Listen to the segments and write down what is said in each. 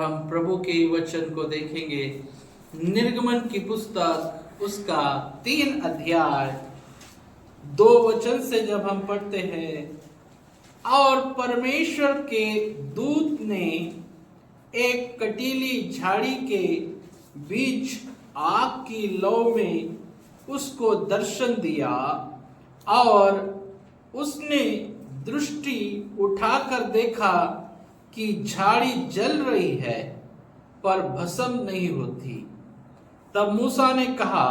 हम प्रभु के वचन को देखेंगे। निर्गमन की पुस्तक उसका 3 अध्याय 2 वचन से जब हम पढ़ते हैं, और परमेश्वर के दूत ने एक कटीली झाड़ी के बीच आग की लौ में उसको दर्शन दिया, और उसने दृष्टि उठाकर देखा कि झाड़ी जल रही है पर भस्म नहीं होती। तब मूसा ने कहा,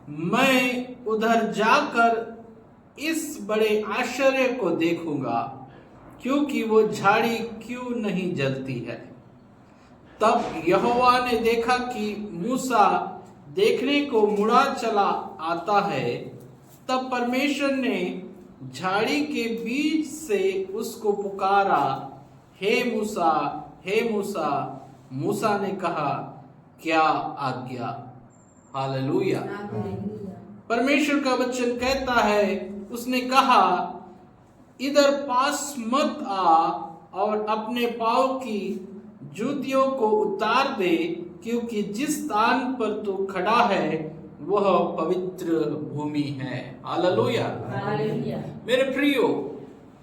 मैं उधर जाकर इस बड़े आश्चर्य को देखूंगा, क्योंकि वो झाड़ी क्यों नहीं जलती है। तब यहोवा ने देखा कि मूसा देखने को मुड़ा चला आता है। तब परमेश्वर ने झाड़ी के बीच से उसको पुकारा, हे मूसा, हे मूसा। मूसा ने कहा, क्या आज्ञा। हालेलुया। परमेश्वर का वचन कहता है, उसने कहा, इधर पास मत आ और अपने पाँव की जूतियों को उतार दे, क्योंकि जिस स्थान पर तू खड़ा है वह पवित्र भूमि है। हालेलुया। मेरे प्रियो,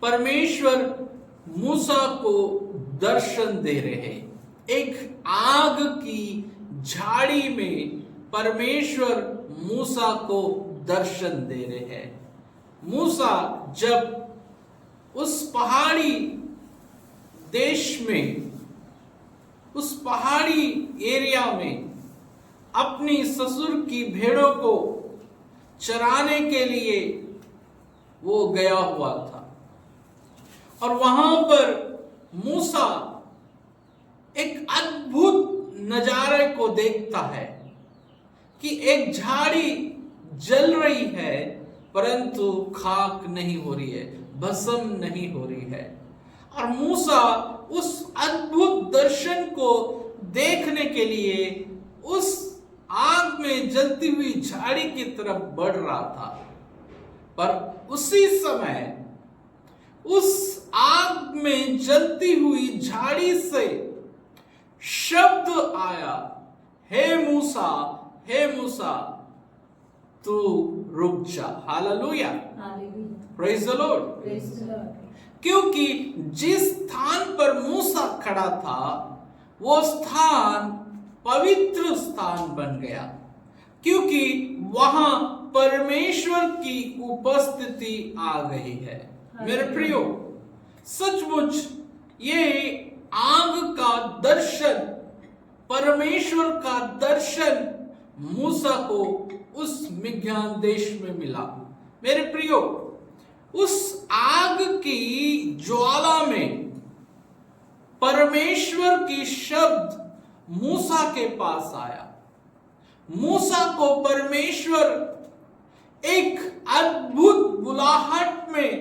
परमेश्वर मूसा को दर्शन दे रहे हैं। एक आग की झाड़ी में परमेश्वर मूसा को दर्शन दे रहे हैं। मूसा जब उस पहाड़ी देश में, उस पहाड़ी एरिया में अपनी ससुर की भेड़ों को चराने के लिए वो गया हुआ था, और वहां पर मूसा एक अद्भुत नजारे को देखता है कि एक झाड़ी जल रही है परंतु खाक नहीं हो रही है, भस्म नहीं हो रही है। और मूसा उस अद्भुत दर्शन को देखने के लिए उस आग में जलती हुई झाड़ी की तरफ बढ़ रहा था, पर उसी समय उस आग में जलती हुई झाड़ी से शब्द आया, हे मूसा, हे मूसा, तू रुक जा। हालेलुया। Praise the Lord. क्योंकि जिस स्थान पर मूसा खड़ा था वो स्थान पवित्र स्थान बन गया, क्योंकि वहां परमेश्वर की उपस्थिति आ गई है। मेरे प्रियो, सचमुच ये आग का दर्शन, परमेश्वर का दर्शन मूसा को उस मिद्यान देश में मिला। मेरे प्रियो, उस आग की ज्वाला में परमेश्वर की शब्द मूसा के पास आया। मूसा को परमेश्वर एक अद्भुत बुलाहट में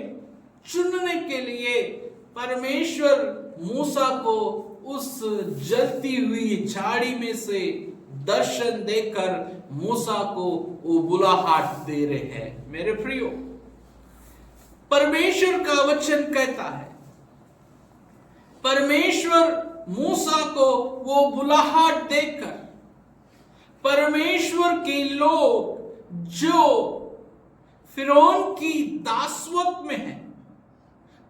चुनने के लिए परमेश्वर मूसा को उस जलती हुई झाड़ी में से दर्शन देकर मूसा को वो बुलाहट दे रहे हैं। मेरे प्रियो, परमेश्वर का वचन कहता है, परमेश्वर मूसा को वो बुलाहट देकर, परमेश्वर के लोग जो फिरौन की दासवत में है,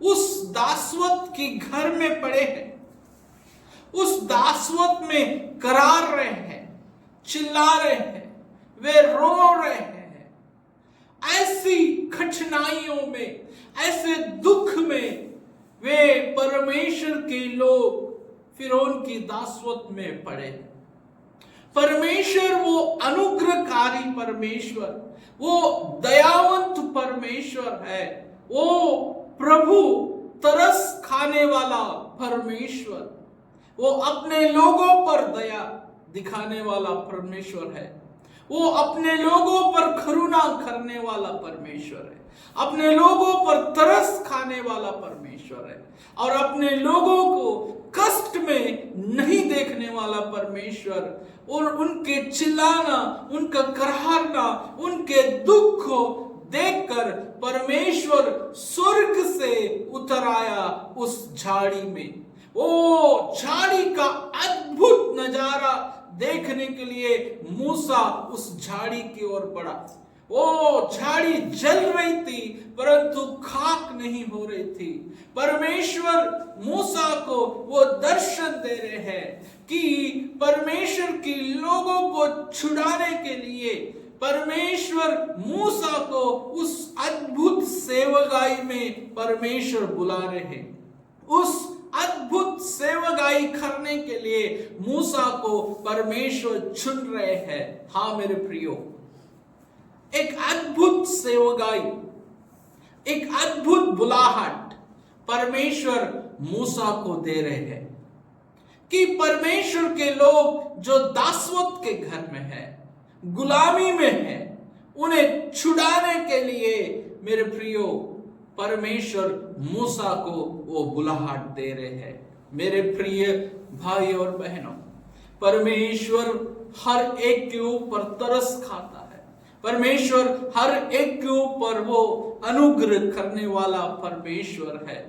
उस दासवत के घर में पड़े हैं, उस दासवत में करार रहे हैं, चिल्ला रहे हैं, वे रो रहे हैं, ऐसी कठिनाइयों में, ऐसे दुख में वे परमेश्वर के लोग फिरौन की दासवत में पड़े। परमेश्वर वो अनुग्रहकारी परमेश्वर, वो दयावंत परमेश्वर है, वो प्रभु तरस खाने वाला परमेश्वर, वो अपने लोगों पर दया दिखाने वाला परमेश्वर है, वो अपने लोगों पर करुणा करने वाला परमेश्वर है, अपने लोगों पर तरस खाने वाला परमेश्वर है, और अपने लोगों को कष्ट में नहीं देखने वाला परमेश्वर, और उनके चिल्लाना, उनका कराहना, उनके दुख को देखकर परमेश्वर स्वर्ग से उतर आया उस झाड़ी में। वो झाड़ी का अद्भुत देखने के लिए मूसा उस झाड़ी की ओर बढ़ा। वो झाड़ी जल रही थी परंतु खाक नहीं हो रही थी। परमेश्वर मूसा को वो दर्शन दे रहे हैं कि परमेश्वर के लोगों को छुड़ाने के लिए परमेश्वर मूसा को उस अद्भुत सेवकाई में परमेश्वर बुला रहे हैं। उस अद्भुत सेवकाई करने के लिए मूसा को परमेश्वर चुन रहे हैं। हाँ मेरे प्रियो, एक अद्भुत सेवकाई, एक अद्भुत बुलाहट परमेश्वर मूसा को दे रहे हैं कि परमेश्वर के लोग जो दासवत के घर में है, गुलामी में है, उन्हें छुड़ाने के लिए मेरे प्रियो परमेश्वर मूसा को वो बुलाहट दे रहे हैं। मेरे प्रिय भाई और बहनों, परमेश्वर हर एक के ऊपर तरस खाता है। परमेश्वर हर एक के ऊपर वो अनुग्रह करने वाला परमेश्वर है।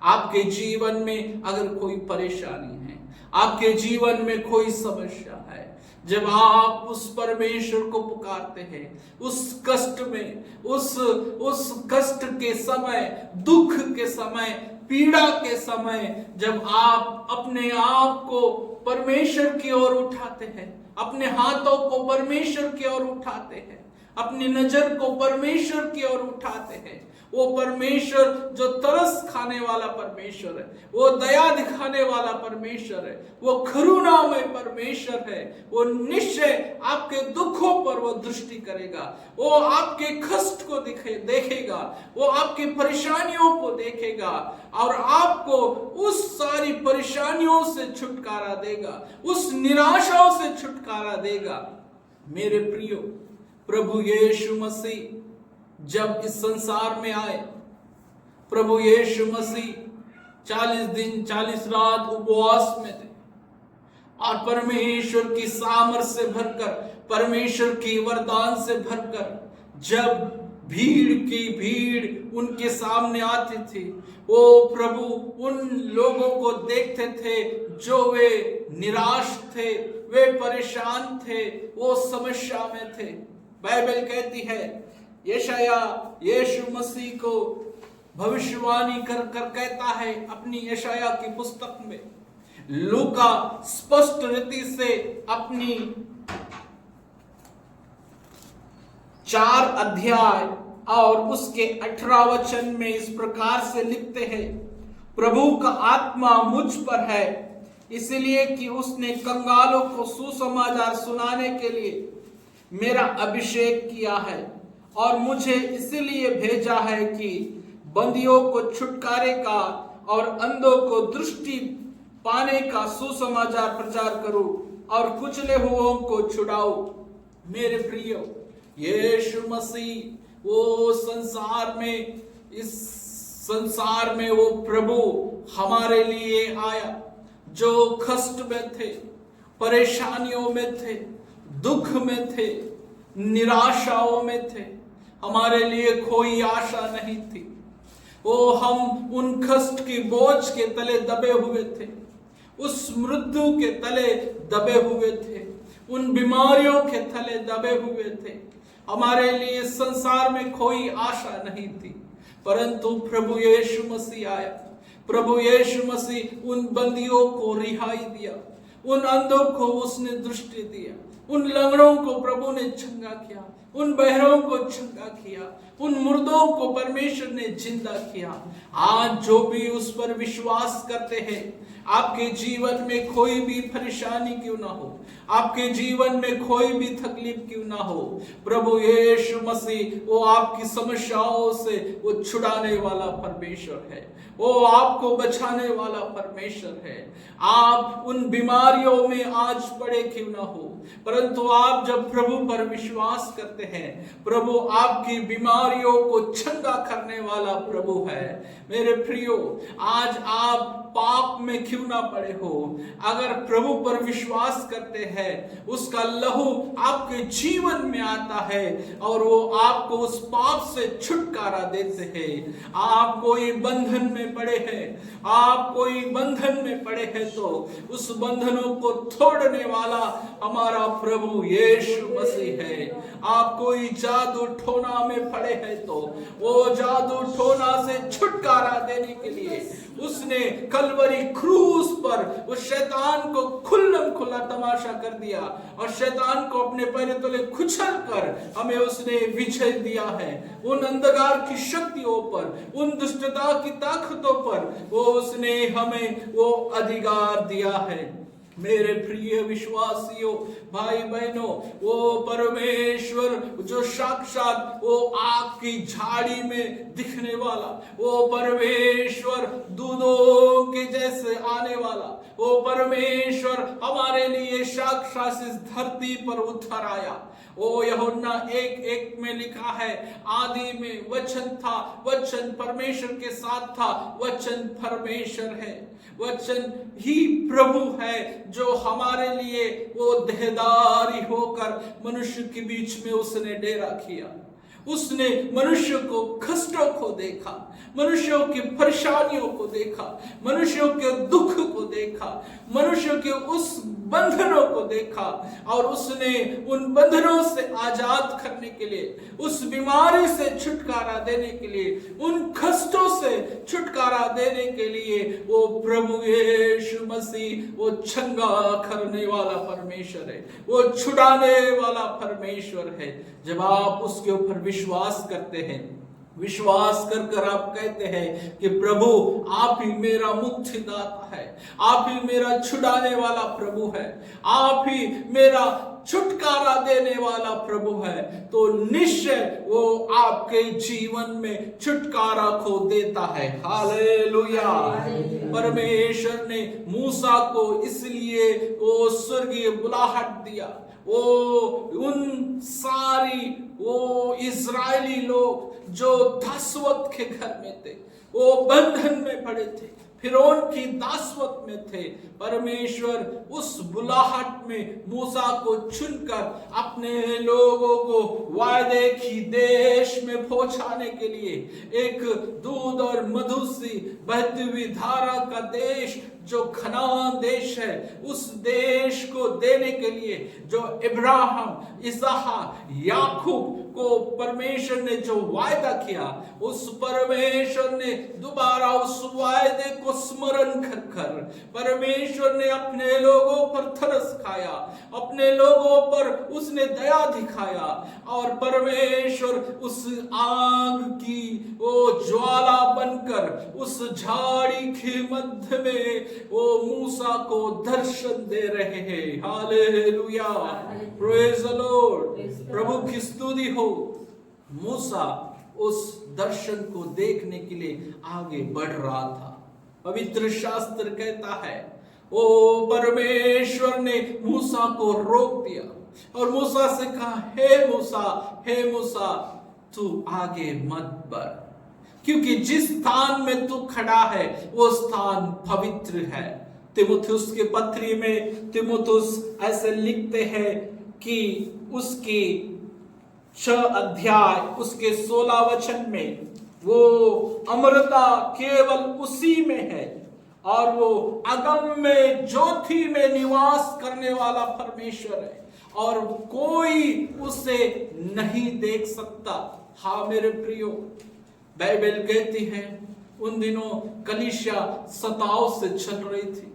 आपके जीवन में अगर कोई परेशानी है, आपके जीवन में कोई समस्या है, जब आप उस परमेश्वर को पुकारते हैं, उस कष्ट में, उस कष्ट के समय, दुख के समय, पीड़ा के समय, जब आप अपने आप को परमेश्वर की ओर उठाते हैं, अपने हाथों को परमेश्वर की ओर उठाते हैं, अपनी नजर को परमेश्वर की ओर उठाते हैं, वो परमेश्वर जो तरस खाने वाला परमेश्वर है, वो दया दिखाने वाला परमेश्वर है, वो करुणामय परमेश्वर है, वो निश्चय आपके दुखों पर वो दृष्टि करेगा, वो आपके कष्ट को देखेगा, वो आपकी परेशानियों को देखेगा और आपको उस सारी परेशानियों से छुटकारा देगा, उस निराशाओं से छुटकारा देगा। मेरे प्रियो, प्रभु यीशु मसीह जब इस संसार में आए, प्रभु यीशु मसीह 40 दिन 40 रात उपवास में थे और परमेश्वर की सामर्थ से भरकर, परमेश्वर की वरदान से भरकर जब भीड़ की भीड़ उनके सामने आती थी, वो प्रभु उन लोगों को देखते थे जो वे निराश थे, वे परेशान थे, वो समस्या में थे। बाइबल कहती है, यशाया यीशु मसीह को भविष्यवाणी कर कहता है अपनी यशाया की पुस्तक में। लूका स्पष्ट रीति से अपनी 4 अध्याय और उसके 18 वचन में इस प्रकार से लिखते हैं, प्रभु का आत्मा मुझ पर है, इसलिए कि उसने कंगालों को सुसमाचार सुनाने के लिए मेरा अभिषेक किया है और मुझे इसलिए भेजा है कि बंदियों को छुटकारे का और अंधों को दृष्टि पाने का सुसमाचार प्रचार करूं और कुचले हुओं को छुड़ाओ। मेरे प्रियो, यीशु मसीह वो संसार में, इस संसार में वो प्रभु हमारे लिए आया जो कष्ट में थे, परेशानियों में थे, दुख में थे, निराशाओं में थे। हमारे लिए कोई आशा नहीं थी। वो हम उन कष्ट की बोझ के तले दबे हुए थे, उस मृत्यु के तले दबे हुए थे, उन बीमारियों के तले दबे हुए थे। हमारे लिए संसार में कोई आशा नहीं थी, परंतु प्रभु यीशु मसीह आया। प्रभु यीशु मसीह उन बंदियों को रिहाई दिया, उन अंधों को उसने दृष्टि दिया, उन लंगड़ों को प्रभु ने चंगा किया, उन बहरों को चंगा किया, उन मुर्दों को परमेश्वर ने जिंदा किया। आज जो भी उस पर विश्वास करते हैं, आपके जीवन में कोई भी परेशानी क्यों ना हो, आपके जीवन में कोई भी तकलीफ क्यों ना हो, प्रभु यीशु मसीह वो आपकी समस्याओं से वो छुड़ाने वाला परमेश्वर है, वो आपको बचाने वाला परमेश्वर है। आप उन बीमारियों में आज पड़े क्यों ना हो, परंतु आप जब प्रभु पर विश्वास करते हैं। प्रभु आपकी बीमारियों को चंगा करने वाला प्रभु है। मेरे प्रियो, आज आप पाप में क्यों ना पड़े हो, अगर प्रभु पर विश्वास करते हैं, उसका लहू आपके जीवन में आता है और वो आपको उस पाप से छुटकारा देते हैं। आप कोई बंधन में पड़े हैं, आप कोई बंधन में पड़े हैं तो उस बंधनों को तोड़ने वाला हमारा प्रभु यीशु मसीह है। आप कोई जादू टोना में पड़े हैं तो वो जादू टोना से छुटकारा देने के लिए उसने कलवरी क्रूस पर उस शैतान को खुल्लम खुल्ला तमाशा कर दिया और शैतान को अपने पैर तले कुचल कर हमें उसने विजय दिया है। उन अंधकार की शक्तियों पर, उन दुष्टता की ताकतों पर वो उसने हमें वो अधिकार दिया है। मेरे प्रिय विश्वासियों, भाई बहनों, वो परमेश्वर जो साक्षात वो आग की झाड़ी में दिखने वाला, वो परमेश्वर दूधों के जैसे आने वाला, वो परमेश्वर हमारे लिए साक्षात इस धरती पर उतर आया। ओ यूहन्ना 1:1 में लिखा है, आदि में वचन था, वचन परमेश्वर के साथ था, वचन परमेश्वर है। वचन ही प्रभु है जो हमारे लिए वो देहधारी होकर मनुष्य के बीच में उसने डेरा किया। उसने मनुष्य को कष्टों को देखा, मनुष्यों की परेशानियों को देखा, मनुष्यों के दुख को देखा, मनुष्य के उस बंधनों को देखा और उसने उन बंधनों से आजाद करने के लिए, उस बीमारी से छुटकारा देने के लिए, उन कष्टों से छुटकारा देने के लिए वो प्रभु यीशु मसीह वो चंगा करने वाला परमेश्वर है, वो छुड़ाने वाला परमेश्वर है। जब आप उसके ऊपर विश्वास करते हैं, विश्वास कर कर आप कहते हैं कि प्रभु आप ही मेरा मुक्तिदाता है, आप ही मेरा छुड़ाने वाला प्रभु है, आप ही मेरा छुटकारा देने वाला प्रभु है, तो निश्चय वो आपके जीवन में छुटकारा को देता है। हालेलुया। परमेश्वर ने मूसा को इसलिए वो स्वर्गीय बुलाहट दिया। वो उन सारी वो इजरायली लोग जो दासवत के घर में थे, वो बंधन में पड़े थे, फिरौन की दासवत में थे, परमेश्वर उस बुलाहट में मूसा को चुनकर अपने लोगों को वायदे की देश में पहुंचाने के लिए एक दूध और मधु सी बहती हुई धारा का देश जो कनान देश है, उस देश को देने के लिए जो इब्राहिम, इसहाक, याकूब को परमेश्वर ने जो वायदा किया, उस परमेश्वर ने दोबारा उस वायदे को स्मरण कर कर परमेश्वर ने अपने लोगों पर तरस खाया, अपने लोगों पर उसने दया दिखाया और परमेश्वर उस आग की वो ज्वाला बनकर उस झाड़ी के मध्य में वो मूसा को दर्शन दे रहे हैं। हालेलुया, प्रेज द लॉर्ड, प्रभु की स्तुति हो। मूसा उस दर्शन को देखने के लिए आगे बढ़ रहा था। पवित्र शास्त्र कहता है ओ परमेश्वर ने मूसा को रोक दिया और मूसा से कहा, हे मूसा तू आगे मत बढ़, क्योंकि जिस स्थान में तू खड़ा है वो स्थान पवित्र है। तीमुथियुस के पत्री में तीमुथियुस ऐसे लिखते हैं कि उसकी 6 अध्याय उसके 16 वचन में वो अमरता केवल उसी में है और वो अगम में ज्योति में निवास करने वाला परमेश्वर है और कोई उसे नहीं देख सकता। हाँ मेरे प्रियो, बाइबल कहती है उन दिनों कलीसिया सताव से चल रही थी।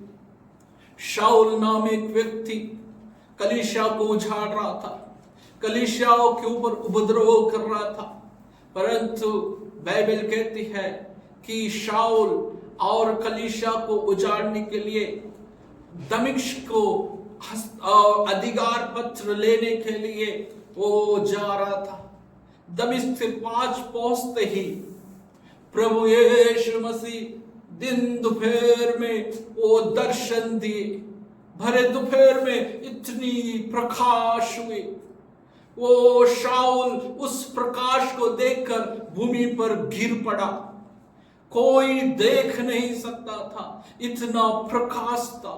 शाऊल नाम एक व्यक्ति कलीसिया को उजाड़ रहा था, कलीसियाओं के ऊपर उपद्रव कर रहा था, परंतु बाइबल कहती है कि शाऊल और कलीसिया को उजाड़ने के लिए दमिश्क को अधिकार पत्र लेने के लिए वो जा रहा था। दमिश्क से 5 पहुंचते ही प्रभु यीशु मसीह दिन दोपहर में वो दर्शन दिए। भरे दोपहर में इतनी प्रकाश हुई, वो शाऊल उस प्रकाश को देखकर भूमि पर गिर पड़ा। कोई देख नहीं सकता था, इतना प्रकाश था।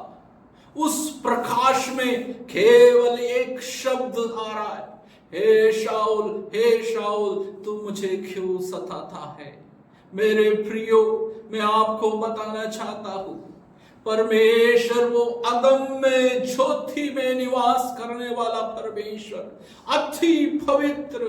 उस प्रकाश में केवल एक शब्द आ रहा है, हे शाऊल तू मुझे क्यों सताता है। मेरे प्रियो, मैं आपको बताना चाहता हूं, परमेश्वर वो अदम्य ज्योति में निवास करने वाला परमेश्वर अति पवित्र,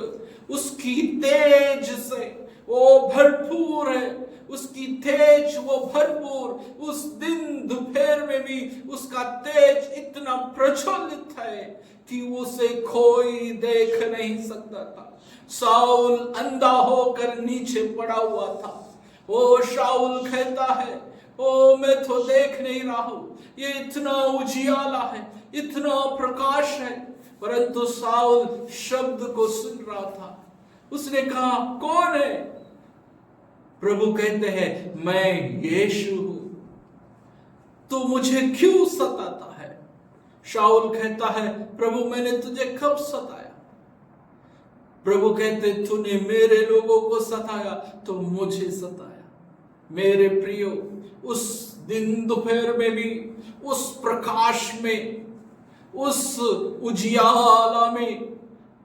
उसकी तेज से वो भरपूर है, उसकी तेज वो भरपूर। उस दिन दोपहर में भी उसका तेज इतना प्रज्वलित है कि उसे कोई देख नहीं सकता था। शाऊल अंधा होकर नीचे पड़ा हुआ था। वो शाऊल कहता है, ओ मैं तो देख नहीं रहा हूं, ये इतना उजियाला है, इतना प्रकाश है। परंतु शाऊल शब्द को सुन रहा था। उसने कहा, कौन है? प्रभु कहते हैं, मैं यीशु हूं, तू मुझे क्यों सताता है? शाऊल कहता है, प्रभु मैंने तुझे कब सताया? प्रभु कहते, तूने मेरे लोगों को सताया तो मुझे सताया। मेरे प्रियो, उस दिन दोपहर में भी, उस प्रकाश में, उस उजियाला में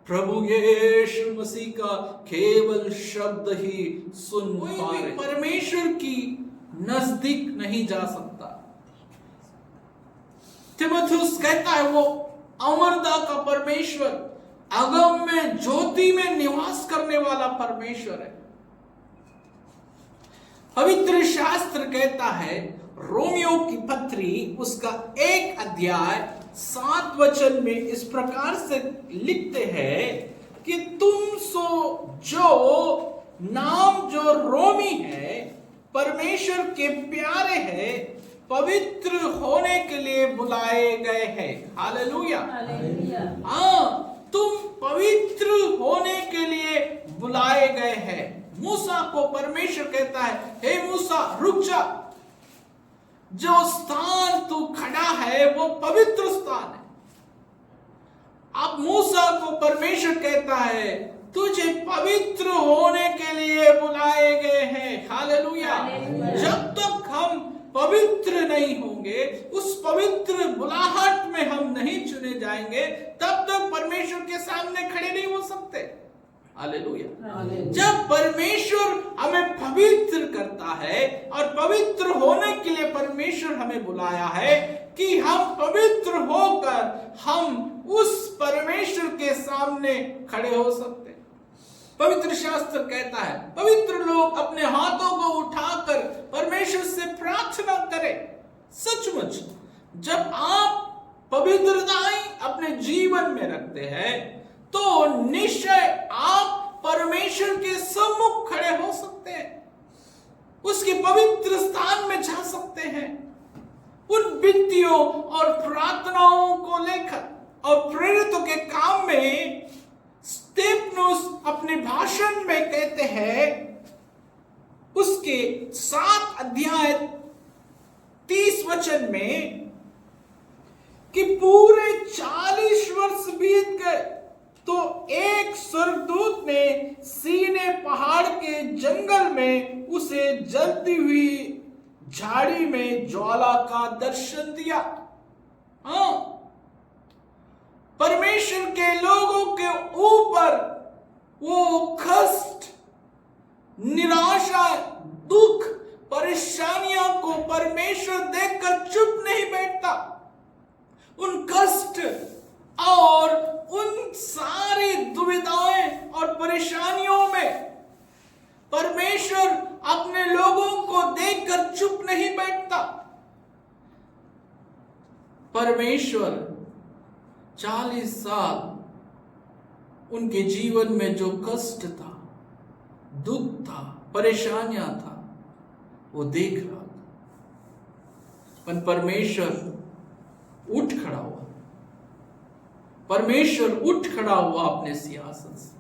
प्रभु यीशु मसीह का केवल शब्द ही सुन पा रहे। परमेश्वर की नजदीक नहीं जा सकता। तीमुथियुस कहता है, वो अमरता का परमेश्वर, अगम में ज्योति में निवास करने वाला परमेश्वर है। पवित्र शास्त्र कहता है, रोमियो की पत्री उसका 1 अध्याय 7 वचन में इस प्रकार से लिखते हैं कि तुम सो जो नाम जो रोमी है, परमेश्वर के प्यारे हैं, पवित्र होने के लिए बुलाए गए हैं। हालेलुया। हाँ, तुम पवित्र होने के लिए बुलाए गए हैं। मूसा को परमेश्वर कहता है, हे मूसा रुक जा, जो स्थान तू खड़ा है वो पवित्र स्थान है। अब मूसा को परमेश्वर कहता है, तुझे पवित्र होने के लिए बुलाए गए हैं। हालेलुया। जब तक हम पवित्र नहीं होंगे, उस पवित्र बुलाहट में हम नहीं चुने जाएंगे, तब तक परमेश्वर के सामने खड़े नहीं हो सकते। हालेलुया। जब परमेश्वर हमें पवित्र करता है, और पवित्र होने के लिए परमेश्वर हमें बुलाया है कि हम पवित्र होकर हम उस परमेश्वर के सामने खड़े हो सकते। पवित्र शास्त्र कहता है, पवित्र लोग अपने हाथों को उठाकर परमेश्वर से प्रार्थना करें। सचमुच जब आप पवित्रताएं अपने जीवन में रखते हैं, तो निश्चय आप परमेश्वर के सम्मुख खड़े हो सकते हैं, उसके पवित्र स्थान में जा सकते हैं। उन विनतियों और प्रार्थनाओं को लेकर और प्रेरितों के काम में स्तेफनुस अपने भाषण में कहते हैं, उसके 7 अध्याय 30 वचन में, कि पूरे 40 वर्ष बीत गए तो एक स्वर्गदूत ने सीने पहाड़ के जंगल में उसे जलती हुई झाड़ी में ज्वाला का दर्शन दिया। हाँ, परमेश्वर के लोगों के ऊपर वो कष्ट, निराशा, दुख, परेशानियों को परमेश्वर देखकर चुप नहीं बैठता। उन कष्ट और उन सारी दुविधाएं और परेशानियों में परमेश्वर अपने लोगों को देखकर चुप नहीं बैठता। परमेश्वर 40 साल उनके जीवन में जो कष्ट था, दुख था, परेशानियां था, वो देख रहा था। पर परमेश्वर उठ खड़ा हुआ। परमेश्वर उठ खड़ा हुआ अपने सिंहासन से,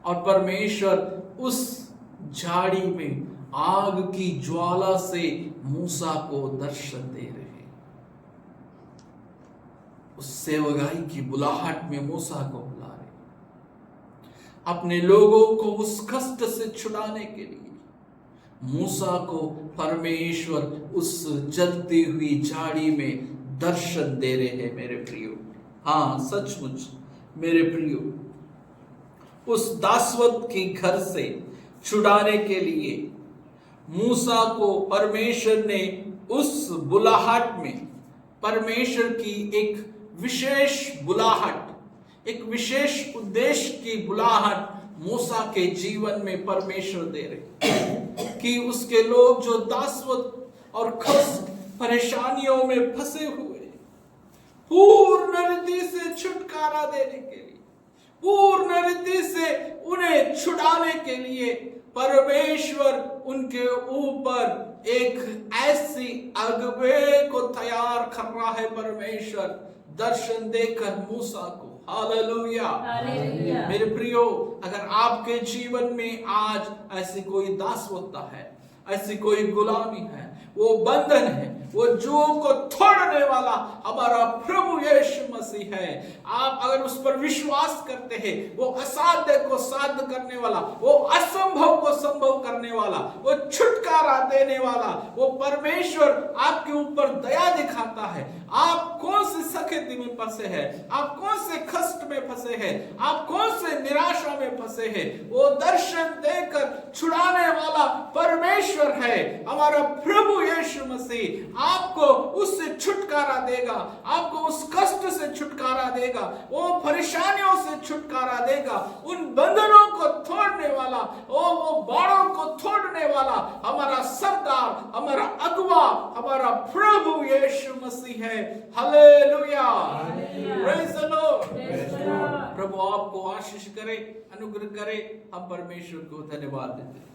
और परमेश्वर उस झाड़ी में आग की ज्वाला से मूसा को दर्शन दे रहे। उस सेवगाई की बुलाहट में मूसा को बुला रहे, अपने लोगों को उस कष्ट से छुड़ाने के लिए मूसा को परमेश्वर उस जलती हुई झाड़ी में दर्शन दे रहे हैं। मेरे प्रियो, हाँ सचमुच मेरे प्रियो, उस दासवत के घर से छुड़ाने के लिए मूसा को परमेश्वर ने उस बुलाहट में, परमेश्वर की एक विशेष बुलाहट, एक विशेश उद्देश्य की बुलाहट मूसा के जीवन में परमेश्वर दे रहे कि उसके लोग जो दासवत और कष्ट परेशानियों में फंसे हुए, पूर्ण रीति से छुटकारा देने के लिए, पूर्ण रीति से उन्हें छुड़ाने के लिए परमेश्वर उनके ऊपर एक ऐसी अगुवे को तैयार कर रहा है। परमेश्वर दर्शन देकर मूसा को, हालेलुया। मेरे प्रियो, अगर आपके जीवन में आज ऐसी कोई दासवत्ता है, ऐसी कोई गुलामी है, वो बंधन है, वो जुओं को तोड़ने वाला हमारा प्रभु यीशु मसीह है। आप अगर उस पर विश्वास करते हैं, वो असाध्य को साध्य करने वाला, वो असंभव को संभव करने वाला, वो छुटकारा देने वाला, वो परमेश्वर आपके ऊपर दया दिखाता है। आप कौन से सख्ती में फंसे हैं, आप कौन से कष्ट में फंसे हैं, आप कौन से निराशा में फंसे हैं, वो दर्शन देकर छुड़ाने वाला परमेश्वर है, हमारा प्रभु यीशु मसीह आपको उससे छुटकारा देगा, आपको उस कष्ट से छुटकारा देगा, वो परेशानियों से छुटकारा देगा, उन बंधनों को तोड़ने वाला, वो बाड़ों को तोड़ने वाला हमारा सरदार, हमारा अगुवा, हमारा प्रभु यीशु मसीह है। Hallelujah, praise the lord. प्रभु आपको आशीष करे, अनुग्रह करे। हम परमेश्वर को धन्यवाद देते हैं।